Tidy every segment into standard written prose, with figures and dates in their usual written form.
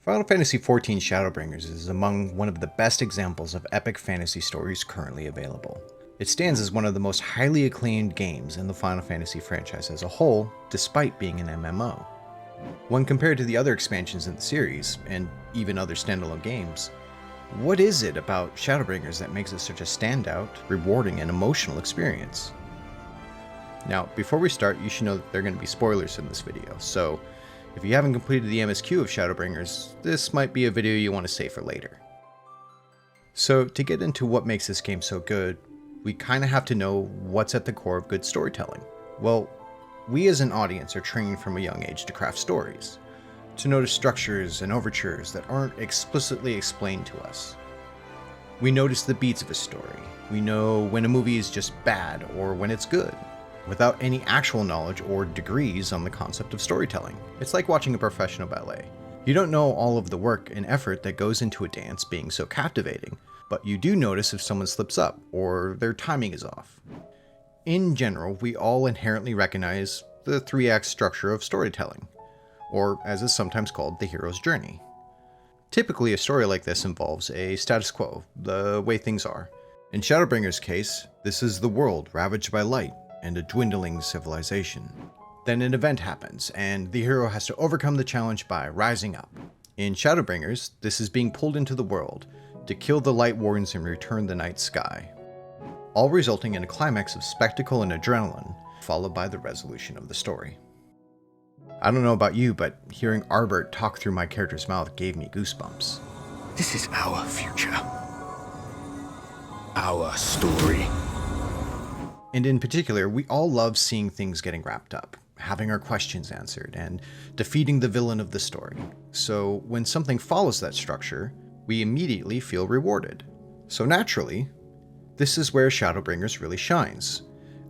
Final Fantasy XIV Shadowbringers is among one of the best examples of epic fantasy stories currently available. It stands as one of the most highly acclaimed games in the Final Fantasy franchise as a whole, despite being an MMO. When compared to the other expansions in the series, and even other standalone games, what is it about Shadowbringers that makes it such a standout, rewarding, and emotional experience? Now, before we start, you should know that there are going to be spoilers in this video, so if you haven't completed the MSQ of Shadowbringers, this might be a video you want to save for later. So, to get into what makes this game so good, we kinda have to know what's at the core of good storytelling. Well, we as an audience are trained from a young age to craft stories, to notice structures and overtures that aren't explicitly explained to us. We notice the beats of a story. We know when a movie is just bad or when it's good, without any actual knowledge or degrees on the concept of storytelling. It's like watching a professional ballet. You don't know all of the work and effort that goes into a dance being so captivating, but you do notice if someone slips up or their timing is off. In general, we all inherently recognize the three-act structure of storytelling, or as is sometimes called, the hero's journey. Typically, a story like this involves a status quo, the way things are. In Shadowbringers' case, this is the world ravaged by light and a dwindling civilization. Then an event happens, and the hero has to overcome the challenge by rising up. In Shadowbringers, this is being pulled into the world to kill the Light Wardens and return the night sky, all resulting in a climax of spectacle and adrenaline, followed by the resolution of the story. I don't know about you, but hearing Arbert talk through my character's mouth gave me goosebumps. This is our future. Our story. And in particular, we all love seeing things getting wrapped up, having our questions answered, and defeating the villain of the story. So when something follows that structure, we immediately feel rewarded. So naturally, this is where Shadowbringers really shines,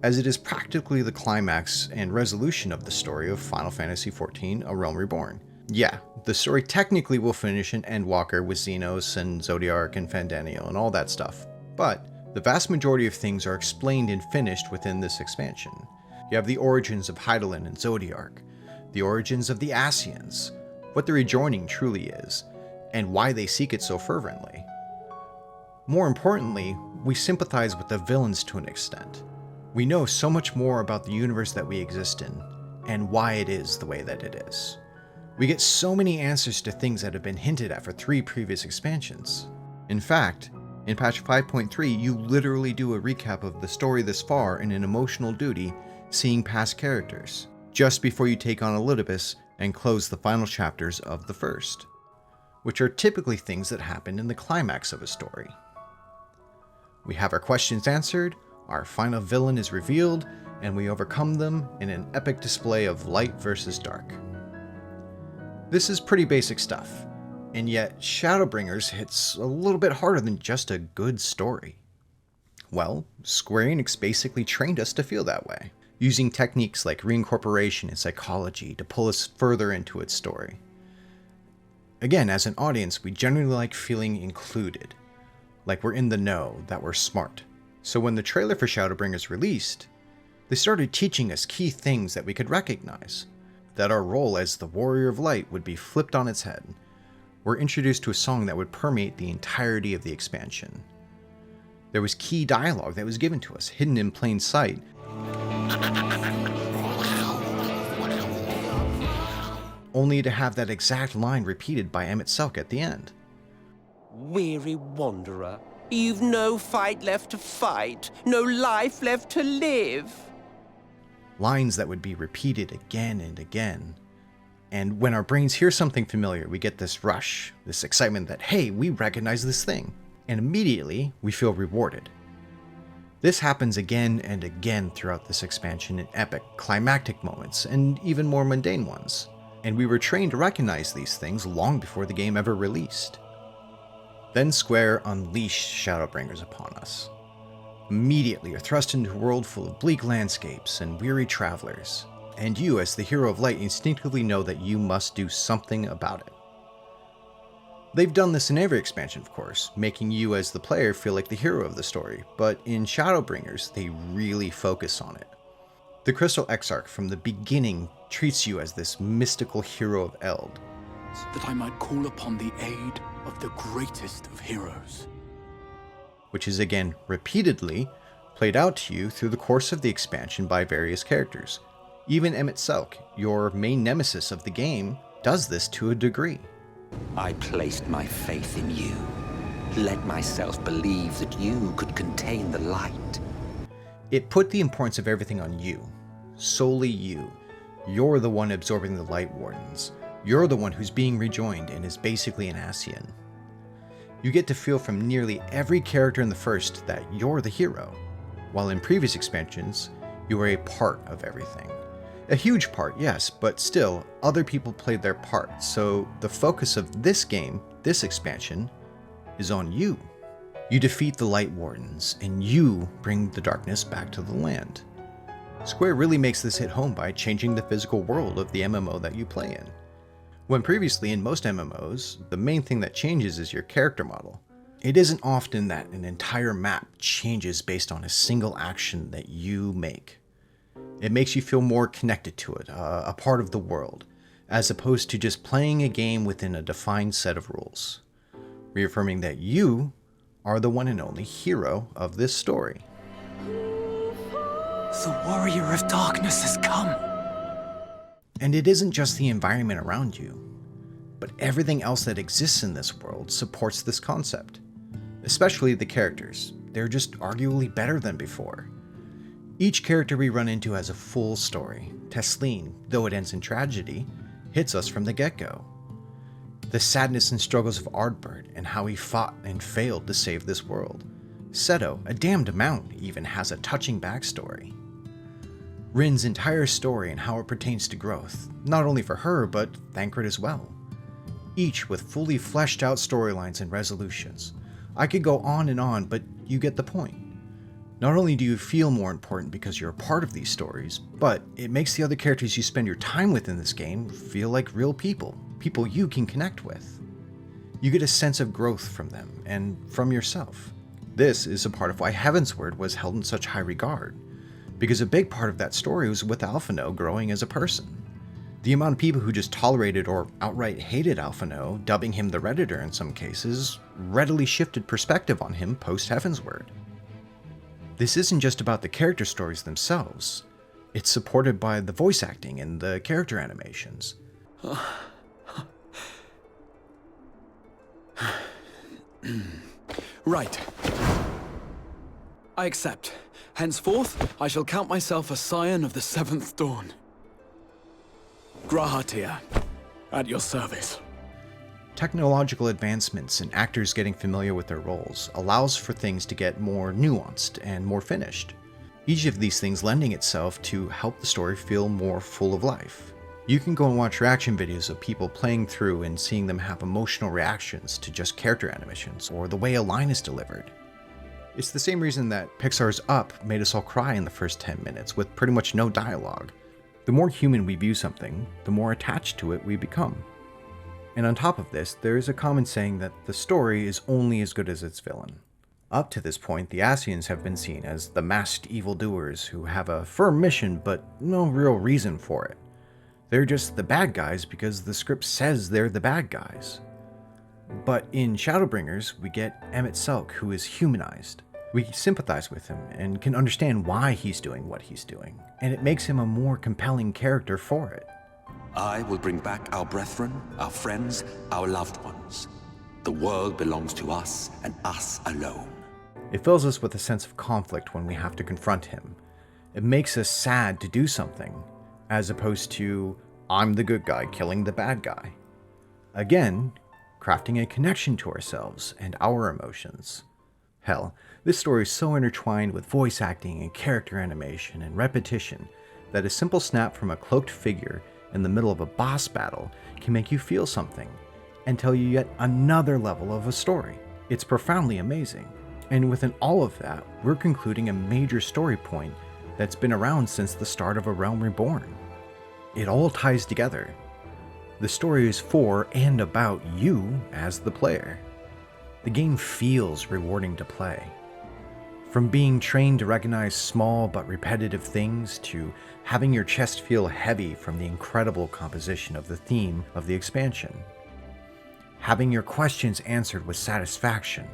as it is practically the climax and resolution of the story of Final Fantasy XIV: A Realm Reborn. Yeah, the story technically will finish in Endwalker with Xenos and Zodiark and Fandaniel and all that stuff, but the vast majority of things are explained and finished within this expansion. You have the origins of Hydaelyn and Zodiark, the origins of the Ascians, what the rejoining truly is, and why they seek it so fervently. More importantly, we sympathize with the villains to an extent. We know so much more about the universe that we exist in, and why it is the way that it is. We get so many answers to things that have been hinted at for 3 previous expansions. In fact, in patch 5.3, you literally do a recap of the story this far in an emotional duty, seeing past characters, just before you take on Elidibus and close the final chapters of the first, which are typically things that happen in the climax of a story. We have our questions answered, our final villain is revealed, and we overcome them in an epic display of light versus dark. This is pretty basic stuff, and yet Shadowbringers hits a little bit harder than just a good story. Well, Square Enix basically trained us to feel that way, using techniques like reincorporation and psychology to pull us further into its story. Again, as an audience, we generally like feeling included, like we're in the know, that we're smart. So when the trailer for Shadowbringers released, they started teaching us key things that we could recognize, that our role as the Warrior of Light would be flipped on its head. We're introduced to a song that would permeate the entirety of the expansion. There was key dialogue that was given to us, hidden in plain sight, only to have that exact line repeated by Emet-Selch at the end. Weary wanderer, you've no fight left to fight, no life left to live. Lines that would be repeated again and again. And when our brains hear something familiar, we get this rush, this excitement that, hey, we recognize this thing. And immediately, we feel rewarded. This happens again and again throughout this expansion in epic, climactic moments, and even more mundane ones. And we were trained to recognize these things long before the game ever released. Then Square unleashed Shadowbringers upon us. Immediately, you're thrust into a world full of bleak landscapes and weary travelers. And you, as the hero of light, instinctively know that you must do something about it. They've done this in every expansion, of course, making you as the player feel like the hero of the story, but in Shadowbringers, they really focus on it. The Crystal Exarch from the beginning treats you as this mystical hero of Eld, that I might call upon the aid of the greatest of heroes. which is again repeatedly played out to you through the course of the expansion by various characters. Even Emmett Selk, your main nemesis of the game, does this to a degree. I placed my faith in you. Let myself believe that you could contain the light. It put the importance of everything on you. Solely you. You're the one absorbing the Light Wardens. You're the one who's being rejoined and is basically an Ascian. You get to feel from nearly every character in the first that you're the hero, while in previous expansions, you were a part of everything. A huge part, yes, but still, other people played their part, so the focus of this game, this expansion, is on you. You defeat the Light Wardens, and you bring the darkness back to the land. Square really makes this hit home by changing the physical world of the MMO that you play in. When previously in most MMOs, the main thing that changes is your character model. It isn't often that an entire map changes based on a single action that you make. It makes you feel more connected to it, a part of the world, as opposed to just playing a game within a defined set of rules, reaffirming that you are the one and only hero of this story. The warrior of darkness has come. And it isn't just the environment around you, but everything else that exists in this world supports this concept. Especially the characters. They're just arguably better than before. Each character we run into has a full story. Tesleen, though it ends in tragedy, hits us from the get-go. The sadness and struggles of Ardbert and how he fought and failed to save this world. Seto, a damned amount, even has a touching backstory. Rin's entire story and how it pertains to growth, not only for her, but Thancred as well. Each with fully fleshed out storylines and resolutions. I could go on, but you get the point. Not only do you feel more important because you're a part of these stories, but it makes the other characters you spend your time with in this game feel like real people, people you can connect with. You get a sense of growth from them, and from yourself. This is a part of why Heavensward was held in such high regard, because a big part of that story was with Alphinaud growing as a person. The amount of people who just tolerated or outright hated Alphinaud, dubbing him the Redditor in some cases, readily shifted perspective on him post-Heavensward. This isn't just about the character stories themselves. It's supported by the voice acting and the character animations. Right. I accept. Henceforth, I shall count myself a scion of the Seventh Dawn. Grahatia, at your service. Technological advancements and actors getting familiar with their roles allows for things to get more nuanced and more finished. Each of these things lending itself to help the story feel more full of life. You can go and watch reaction videos of people playing through and seeing them have emotional reactions to just character animations or the way a line is delivered. It's the same reason that Pixar's Up made us all cry in the first 10 minutes with pretty much no dialogue. The more human we view something, the more attached to it we become. And on top of this, there is a common saying that the story is only as good as its villain. Up to this point, the Ascians have been seen as the masked evildoers who have a firm mission but no real reason for it. They're just the bad guys because the script says they're the bad guys. But in Shadowbringers, we get Emmett Selk, who is humanized. We sympathize with him and can understand why he's doing what he's doing, and it makes him a more compelling character for it. I will bring back our brethren, our friends, our loved ones. The world belongs to us and us alone. It fills us with a sense of conflict when we have to confront him. It makes us sad to do something, as opposed to, I'm the good guy killing the bad guy. Again, crafting a connection to ourselves and our emotions. Hell, this story is so intertwined with voice acting and character animation and repetition that a simple snap from a cloaked figure in the middle of a boss battle can make you feel something and tell you yet another level of a story. It's profoundly amazing. And within all of that, we're concluding a major story point that's been around since the start of A Realm Reborn. It all ties together. The story is for and about you as the player. The game feels rewarding to play. From being trained to recognize small but repetitive things to having your chest feel heavy from the incredible composition of the theme of the expansion. having your questions answered with satisfaction.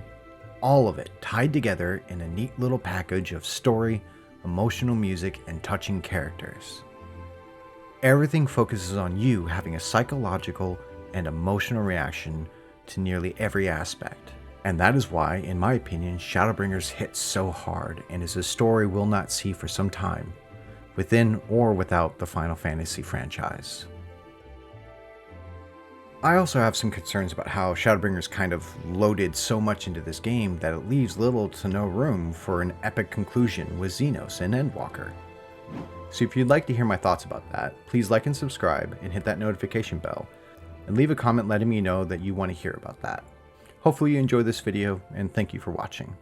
All of it tied together in a neat little package of story, emotional music, and touching characters. Everything focuses on you having a psychological and emotional reaction to nearly every aspect. And that is why, in my opinion, Shadowbringers hits so hard and is a story we'll not see for some time, within or without the Final Fantasy franchise. I also have some concerns about how Shadowbringers kind of loaded so much into this game that it leaves little to no room for an epic conclusion with Xenos and Endwalker. So if you'd like to hear my thoughts about that, please like and subscribe and hit that notification bell, and leave a comment letting me know that you want to hear about that. Hopefully you enjoyed this video, and thank you for watching.